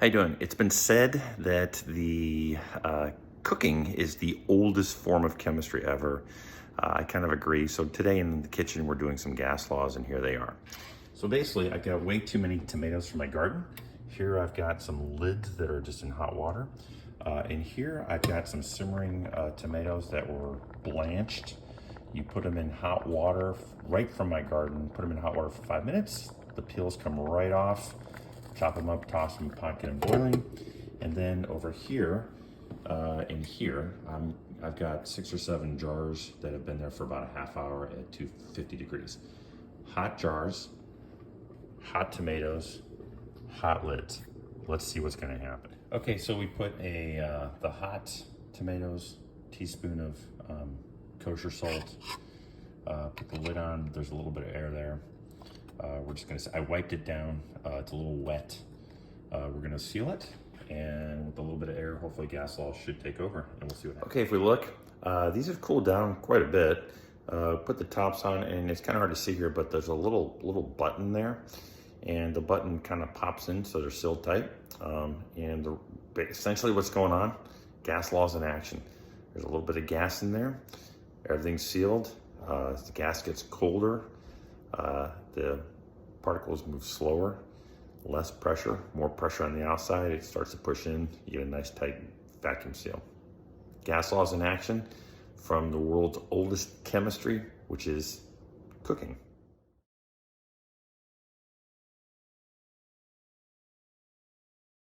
How you doing? It's been said that the cooking is the oldest form of chemistry ever. I kind of agree. So today in the kitchen, we're doing some gas laws, and here they are. So basically, I've got way too many tomatoes for my garden. Here I've got some lids that are just in hot water. And here I've got some simmering tomatoes that were blanched. You put them in hot water right from my garden, put them in hot water for 5 minutes. The peels come right off. Chop them up, toss them in the pot, get them boiling. And then over here, in here, I've got 6 or 7 jars that have been there for about a half hour at 250 degrees. Hot jars, hot tomatoes, hot lids. Let's see what's gonna happen. Okay, so we put the hot tomatoes, teaspoon of kosher salt, put the lid on, there's a little bit of air there. We're just gonna, I wiped it down, it's a little wet. We're gonna seal it, and with a little bit of air, hopefully gas laws should take over, and we'll see what happens. Okay, if we look, these have cooled down quite a bit. Put the tops on, and it's kind of hard to see here, but there's a little button there, and the button kind of pops in, so they're sealed tight. Essentially what's going on, gas laws in action. There's a little bit of gas in there. Everything's sealed. As the gas gets colder, the particles move slower, less pressure, more pressure on the outside. It starts to push in, you get a nice tight vacuum seal. Gas laws in action from the world's oldest chemistry, which is cooking.